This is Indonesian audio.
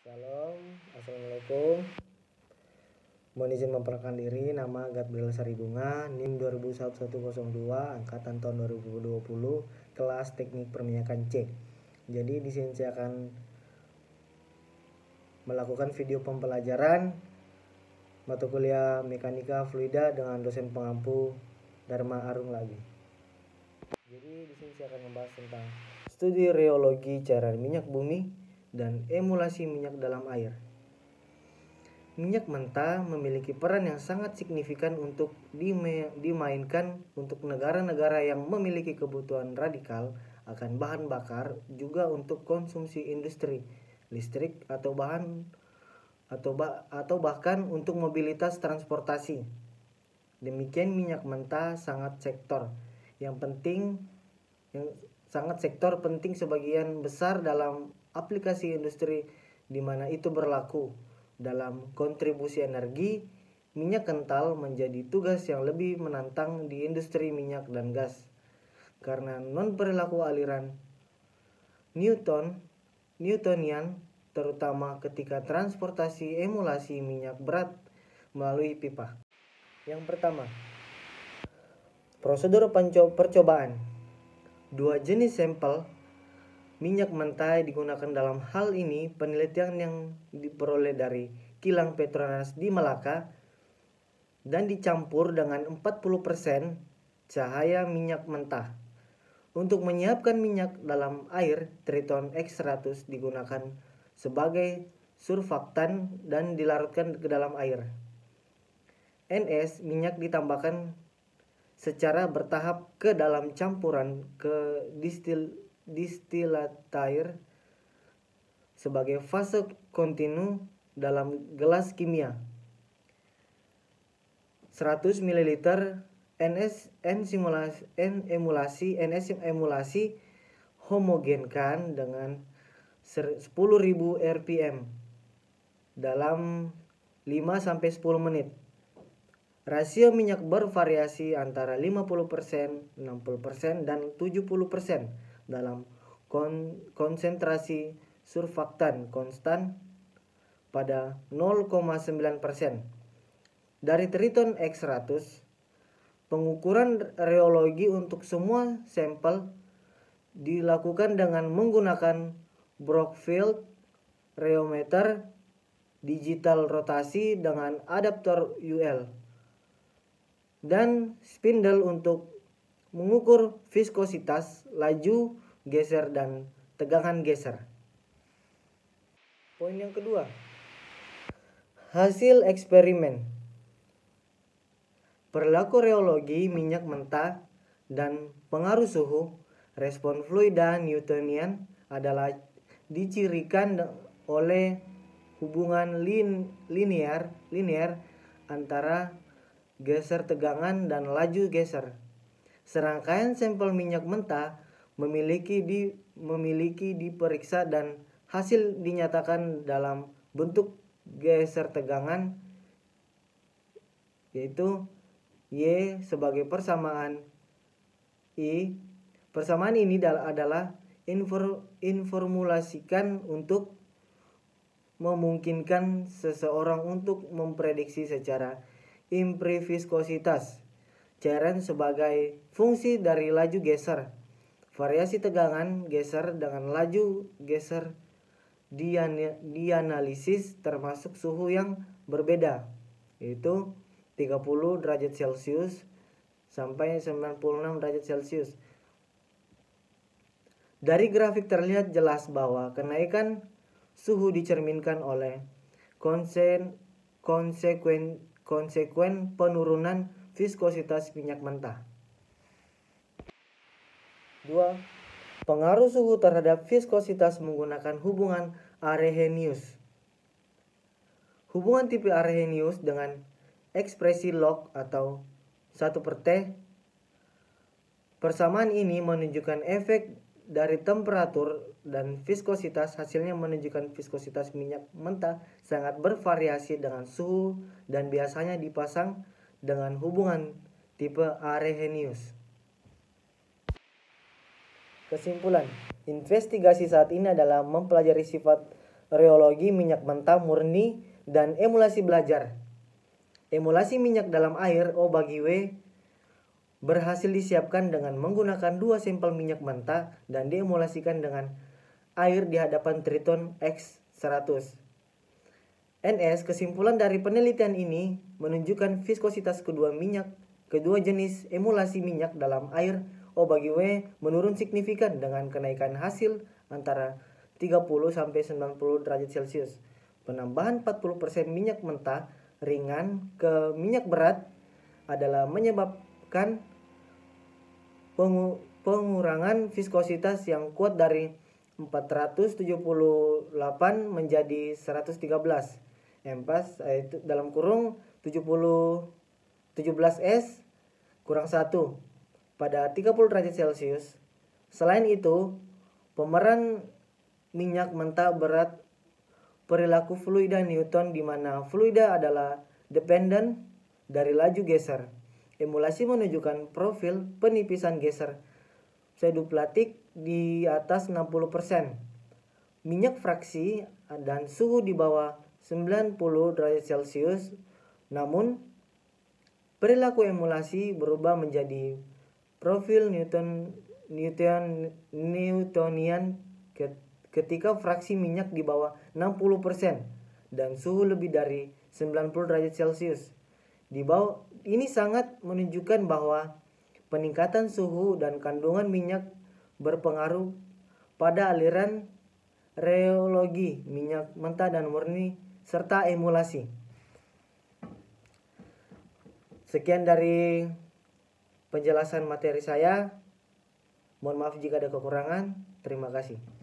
Shalom, Assalamualaikum. Mohon izin memperkenalkan diri, nama Gabriel Saribunga, NIM 201102, angkatan tahun 2020, kelas teknik perminyakan C. Jadi di sini saya akan melakukan video pembelajaran mata kuliah mekanika fluida dengan dosen pengampu Dharma Arung lagi. Jadi di sini saya akan membahas tentang studi reologi cairan minyak bumi dan emulasi minyak dalam air. Minyak mentah memiliki peran yang sangat signifikan untuk dimainkan untuk negara-negara yang memiliki kebutuhan radikal akan bahan bakar, juga untuk konsumsi industri, listrik atau bahkan untuk mobilitas transportasi. Demikian minyak mentah sangat sektor penting sebagian besar dalam aplikasi industri di mana itu berlaku. Dalam kontribusi energi, minyak kental menjadi tugas yang lebih menantang di industri minyak dan gas karena non-perilaku aliran Newtonian, terutama ketika transportasi emulasi minyak berat melalui pipa. Yang pertama, prosedur percobaan. Dua jenis sampel minyak mentah digunakan. Dalam hal ini, penelitian yang diperoleh dari kilang Petronas di Melaka dan dicampur dengan 40% cahaya minyak mentah. Untuk menyiapkan minyak dalam air, Triton X100 digunakan sebagai surfaktan dan dilarutkan ke dalam air. NS, minyak ditambahkan secara bertahap ke dalam campuran ke distillate sebagai fase kontinu dalam gelas kimia. 100 ml NS emulasi homogenkan dengan 10.000 rpm dalam 5-10 menit. Rasio minyak bervariasi antara 50%, 60%, dan 70% dalam konsentrasi surfaktan konstan pada 0,9%. Dari Triton X100, pengukuran reologi untuk semua sampel dilakukan dengan menggunakan Brockfield rheometer digital rotasi dengan adaptor UL dan spindle untuk mengukur viskositas, laju geser, dan tegangan geser. Poin yang kedua, hasil eksperimen. Perilaku reologi minyak mentah dan pengaruh suhu, respon fluida Newtonian adalah dicirikan oleh hubungan linear antara geser tegangan dan laju geser. Serangkaian sampel minyak mentah memiliki diperiksa dan hasil dinyatakan dalam bentuk geser tegangan, yaitu Y sebagai persamaan I. Persamaan ini adalah informulasikan untuk memungkinkan seseorang untuk memprediksi secara impreviskositas cairan sebagai fungsi dari laju geser. Variasi tegangan geser dengan laju geser dianalisis termasuk suhu yang berbeda, yaitu 30 derajat Celcius sampai 96 derajat Celcius. Dari grafik terlihat jelas bahwa kenaikan suhu dicerminkan oleh konsekuen penurunan viskositas minyak mentah. 2. Pengaruh suhu terhadap viskositas menggunakan hubungan Arrhenius. Hubungan tipe Arrhenius dengan ekspresi log atau 1/T. Persamaan ini menunjukkan efek dari temperatur dan viskositas. Hasilnya menunjukkan viskositas minyak mentah sangat bervariasi dengan suhu dan biasanya dipasang dengan hubungan tipe Arrhenius. Kesimpulan, investigasi saat ini adalah mempelajari sifat reologi minyak mentah murni, dan emulasi belajar. Emulasi minyak dalam air O bagi W berhasil disiapkan dengan menggunakan 2 sampel minyak mentah dan diemulasikan dengan air di hadapan Triton X100. NS, kesimpulan dari penelitian ini menunjukkan viskositas kedua jenis emulasi minyak dalam air O bagi W menurun signifikan dengan kenaikan hasil antara 30-90 derajat Celcius. Penambahan 40% minyak mentah ringan ke minyak berat adalah menyebabkan pengurangan viskositas yang kuat dari 478 menjadi 113. Itu dalam kurung 17S kurang 1 pada 30 derajat Celcius. Selain itu, pemeran minyak mentah berat perilaku fluida Newton di mana fluida adalah dependen dari laju geser. Emulasi menunjukkan profil penipisan geser pseudoplatik di atas 60%. Minyak fraksi dan suhu di bawah 90 derajat Celcius. Namun, perilaku emulasi berubah menjadi profil Newtonian ketika fraksi minyak di bawah 60% dan suhu lebih dari 90 derajat Celcius. Di bawah ini sangat menunjukkan bahwa peningkatan suhu dan kandungan minyak berpengaruh pada aliran reologi minyak mentah dan murni serta emulasi. Sekian dari penjelasan materi saya. Mohon maaf jika ada kekurangan. Terima kasih.